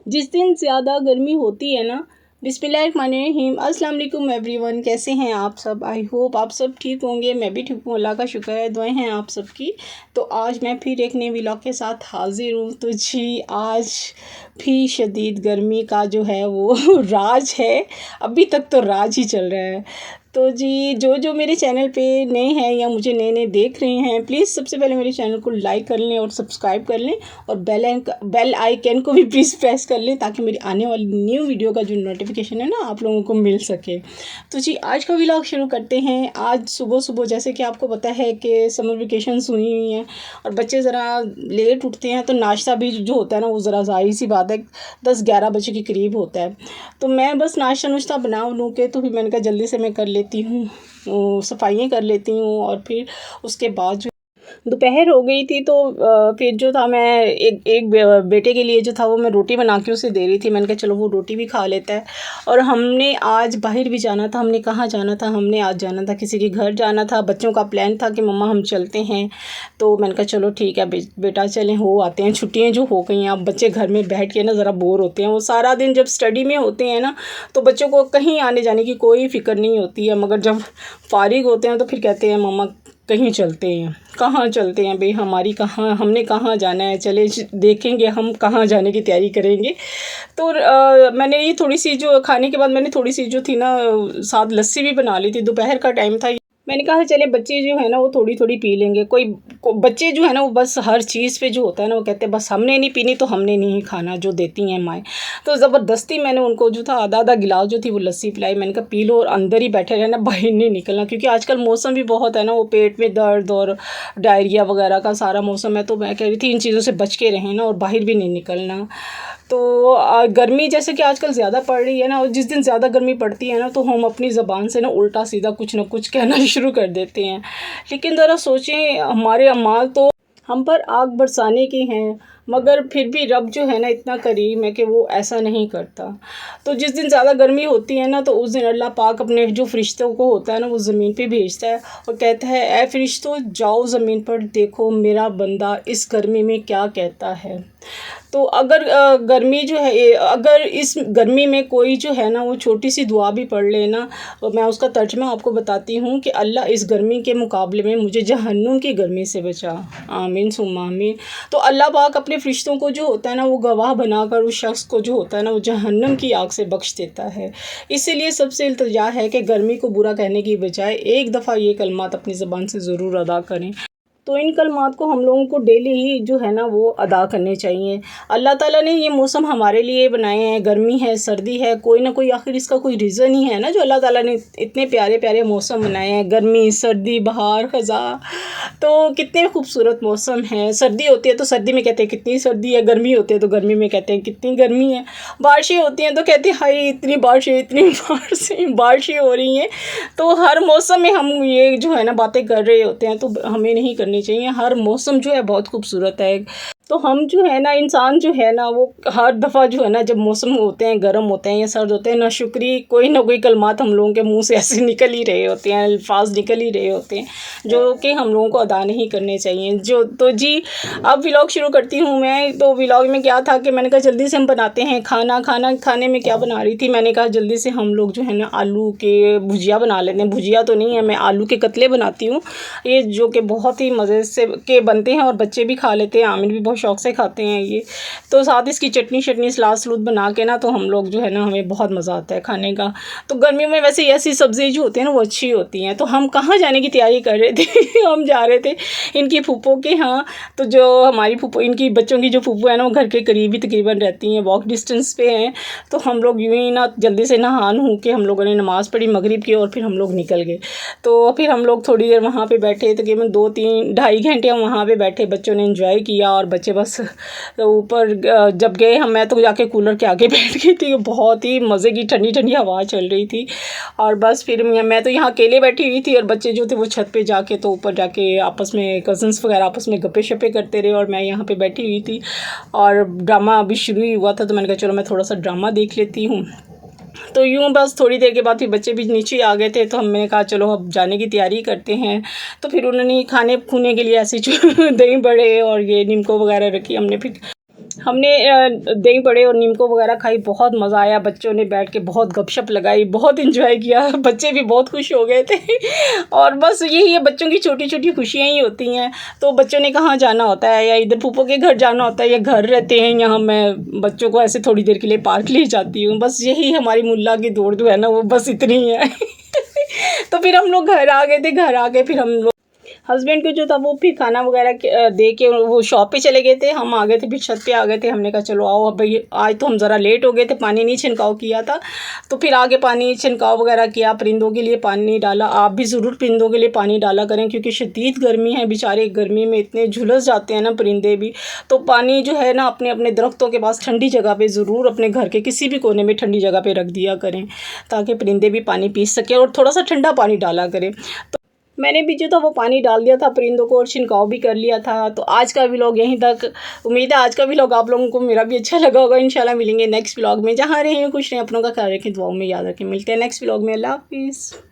जिस दिन ज़्यादा गर्मी होती है ना, बिस्मिल्लाहिर्रहमानिर्रहीम, अस्सलाम वालेकुम एवरीवन। कैसे हैं आप सब? आई होप आप सब ठीक होंगे। मैं भी ठीक हूँ, अल्लाह का शुक्र है, दुआएं हैं आप सबकी। तो आज मैं फिर एक नए व्लॉग के साथ हाज़िर हूँ। तो जी आज भी शदीद गर्मी का जो है वो राज है, अभी तक तो राज ही चल रहा है। तो जी जो मेरे चैनल पे नए हैं या मुझे नए देख रहे हैं, प्लीज़ सबसे पहले मेरे चैनल को लाइक कर लें और सब्सक्राइब कर लें और बेल आइकन को भी प्लीज़ प्रेस कर लें ताकि मेरी आने वाली न्यू वीडियो का जो नोटिफिकेशन है ना आप लोगों को मिल सके। तो जी आज का व्लॉग शुरू करते हैं। आज सुबह सुबह जैसे कि आपको पता है कि समर वेकेशंस हुई हुई हैं और बच्चे ज़रा लेट उठते हैं, तो नाश्ता भी जो होता है ना वो ज़रा ज़ाहिर सी बात है 10-11 बजे के करीब होता है। तो मैं बस नाश्ता नुश्ता बना लूँ के, तो फिर मैंने कहा जल्दी से मैं कर लेती हूँ, सफाइयाँ कर लेती हूँ और फिर उसके बाद जो दोपहर हो गई थी। तो फिर जो था मैं एक बेटे के लिए जो था वो मैं रोटी बना के उसे दे रही थी। मैंने कहा चलो वो रोटी भी खा लेता है। और हमने आज बाहर भी जाना था। हमने कहाँ जाना था? हमने आज जाना था किसी के घर जाना था। बच्चों का प्लान था कि मम्मा हम चलते हैं। तो मैंने कहा चलो ठीक है बेटा चलें, हो आते हैं। छुट्टियाँ जो हो गई हैं, अब बच्चे घर में बैठ के ना ज़रा बोर होते हैं। वो सारा दिन जब स्टडी में होते हैं ना तो बच्चों को कहीं आने जाने की कोई फ़िक्र नहीं होती है, मगर जब फारिग होते हैं तो फिर कहते हैं मम्मा कहीं चलते हैं। कहाँ चलते हैं भाई? हमने कहाँ जाना है? चले देखेंगे हम कहाँ जाने की तैयारी करेंगे। तो मैंने ये थोड़ी सी जो खाने के बाद मैंने थोड़ी सी जो थी ना साथ लस्सी भी बना ली थी। दोपहर का टाइम था। मैंने कहा चले बच्चे जो है ना वो थोड़ी थोड़ी पी लेंगे। बच्चे जो है ना वो बस हर चीज़ पे जो होता है ना वो कहते हैं बस हमने नहीं पीनी तो हमने नहीं खाना, जो देती हैं माएँ। तो ज़बरदस्ती मैंने उनको जो था आधा गिलास जो थी वो लस्सी पिलाई। मैंने कहा पी लो और अंदर ही बैठे रहना, बाहर नहीं निकलना, क्योंकि आजकल मौसम भी बहुत है ना वो पेट में दर्द और डायरिया वगैरह का सारा मौसम है। तो मैं कह रही थी इन चीज़ों से बच के रहें ना और बाहर भी नहीं निकलना। तो गर्मी जैसे कि आजकल ज़्यादा पड़ रही है ना, और जिस दिन ज़्यादा गर्मी पड़ती है ना तो हम अपनी ज़बान से ना उल्टा सीधा कुछ ना कुछ कहना शुरू कर देते हैं। लेकिन ज़रा सोचें, हमारे अमाल तो हम पर आग बरसाने के हैं, मगर फिर भी रब जो है ना इतना करीम है कि वो ऐसा नहीं करता। तो जिस दिन ज़्यादा गर्मी होती है ना तो उस दिन अल्लाह पाक अपने जो फ़रिश्तों को होता है ना वो ज़मीन पे भेजता है और कहता है ऐ फ़रिश्तों जाओ ज़मीन पर देखो मेरा बंदा इस गर्मी में क्या कहता है। तो अगर गर्मी जो है, अगर इस गर्मी में कोई जो है ना वो छोटी सी दुआ भी पढ़ लेना, और मैं उसका तर्जुमा आपको बताती हूँ कि अल्लाह इस गर्मी के मुकाबले में मुझे जहन्नुम की गर्मी से बचा, आमीन सुम्मा आमीन। तो अल्लाह पाक अपने फ़रिश्तों को जो होता है ना वो गवाह बनाकर उस शख्स को जो होता है ना वो जहन्नम की आग से बख्श देता है। इसीलिए सबसे इल्तिजा है कि गर्मी को बुरा कहने की बजाय एक दफ़ा ये कलमात अपनी ज़बान से ज़रूर अदा करें। तो इन कलमात को हम लोगों को डेली ही जो है ना वो अदा करने चाहिए। अल्लाह ताला ने ये मौसम हमारे लिए बनाए हैं, गर्मी है सर्दी है, कोई ना कोई आखिर इसका कोई रीज़न ही है ना जो अल्लाह ताला ने इतने प्यारे प्यारे मौसम बनाए हैं। गर्मी, सर्दी, बहार, ख़ज़ां, तो कितने खूबसूरत मौसम हैं। सर्दी होती है तो सर्दी में कहते हैं कितनी सर्दी है, गर्मी होती है तो गर्मी में कहते हैं कितनी गर्मी है, बारिशें होती हैं तो कहते हैं हाय इतनी बारिशें हो रही हैं। तो हर मौसम में हम ये जो है ना बातें कर रहे होते हैं, तो हमें नहीं करनी चाहिए। हर मौसम जो है बहुत खूबसूरत है। तो हम जो है ना इंसान जो है ना वो हर दफ़ा जो है ना जब मौसम होते हैं गर्म होते हैं या सर्द होते हैं ना शुक्री कोई ना कोई कलमात हम लोगों के मुंह से ऐसे निकल ही रहे होते हैं, अल्फाज निकल ही रहे होते हैं जो कि हम लोगों को अदा नहीं करने चाहिए। तो जी अब व्लॉग शुरू करती हूँ मैं। तो व्लॉग में क्या था कि मैंने कहा जल्दी से हम बनाते हैं खाने में क्या बना रही थी, मैंने कहा जल्दी से हम लोग जो है ना आलू के भुजिया बना लेते हैं। भुजिया तो नहीं है, मैं आलू के कतले बनाती हूँ, ये जो कि बहुत ही मज़े से के बनते हैं और बच्चे भी खा लेते हैं, आमिर भी बहुत शौक़ से खाते हैं ये। तो साथ इसकी चटनी सलाद सलूद बना के ना तो हम लोग जो है ना हमें बहुत मज़ा आता है खाने का। तो गर्मियों में वैसे ऐसी सब्ज़ी जो होती है ना वो अच्छी होती हैं। तो हम कहाँ जाने की तैयारी कर रहे थे हम जा रहे थे इनकी फूफो के यहाँ। तो जो हमारी फूफो, इनकी बच्चों की जो फूफो है ना वो घर के करीब ही तकरीबन रहती हैं, वॉक डिस्टेंस पे हैं। तो हम लोग यूँ ही ना जल्दी से नहा नू के हम लोगों ने नमाज़ पढ़ी मगरिब की और फिर हम लोग निकल गए। तो फिर हम लोग थोड़ी देर वहाँ पे बैठे, तकरीबन 2-3-2.5 घंटे हम वहाँ पे बैठे, बच्चों ने एंजॉय किया। और बच्चे बस ऊपर जब गए हम, मैं तो जाके कूलर के आगे बैठ गई थी, बहुत ही मज़े की ठंडी ठंडी हवा चल रही थी। और बस फिर मैं तो यहाँ अकेले बैठी हुई थी और बच्चे जो थे वो छत पे जाके तो ऊपर जाके आपस में कज़न्स वगैरह आपस में गप्पे शप्पे करते रहे और मैं यहाँ पे बैठी हुई थी। और ड्रामा अभी शुरू ही हुआ था तो मैंने कहा चलो मैं थोड़ा सा ड्रामा देख लेती हूँ। तो यूँ बस थोड़ी देर के बाद फिर बच्चे भी नीचे आ गए थे, तो हमने कहा चलो अब जाने की तैयारी करते हैं। तो फिर उन्होंने खाने खूने के लिए ऐसे दही बड़े और ये नीमको वगैरह रखी, हमने फिर हमने दही बड़े और नीमको वगैरह खाई, बहुत मज़ा आया। बच्चों ने बैठ के बहुत गपशप लगाई, बहुत एंजॉय किया, बच्चे भी बहुत खुश हो गए थे। और बस यही है, बच्चों की छोटी छोटी खुशियाँ ही होती हैं। तो बच्चों ने कहाँ जाना होता है, या इधर फूफो के घर जाना होता है, या घर रहते हैं यहाँ, मैं बच्चों को ऐसे थोड़ी देर के लिए पार्क ले जाती हूँ। बस यही हमारी मुल्ला की दौड़ जो है ना, वो बस इतनी है। तो फिर हम लोग घर आ गए थे। घर आ के फिर हम लोग हस्बैंड को जो था वो फिर खाना वगैरह दे के वो शॉप पे चले गए थे। हम आ गए थे, फिर छत पे आ गए थे। हमने कहा चलो आओ, अब भाई आज तो हम ज़रा लेट हो गए थे, पानी नहीं छिड़काव किया था। तो फिर आगे पानी छिड़काव वगैरह किया, परिंदों के लिए पानी डाला। आप भी ज़रूर परिंदों के लिए पानी डाला करें, क्योंकि शदीद गर्मी है, बेचारे गर्मी में इतने झुलस जाते हैं ना परिंदे भी। तो पानी जो है ना, अपने अपने दरख्तों के पास ठंडी जगह पर ज़रूर, अपने घर के किसी भी कोने में ठंडी जगह पर रख दिया करें, ताकि परिंदे भी पानी पी सकें, और थोड़ा सा ठंडा पानी डाला करें। मैंने भी जो था वो पानी डाल दिया था परिंदों को, और छिड़काव भी कर लिया था। तो आज का व्लॉग यहीं तक। उम्मीद है आज का व्लॉग आप लोगों को मेरा भी अच्छा लगा होगा। इंशाल्लाह मिलेंगे नेक्स्ट व्लॉग में। जहाँ रहें खुश रहें, अपनों का ख्याल रखें, दुआओं में याद रखें। मिलते हैं नेक्स्ट व्लॉग में। अल्लाह हाफिज़।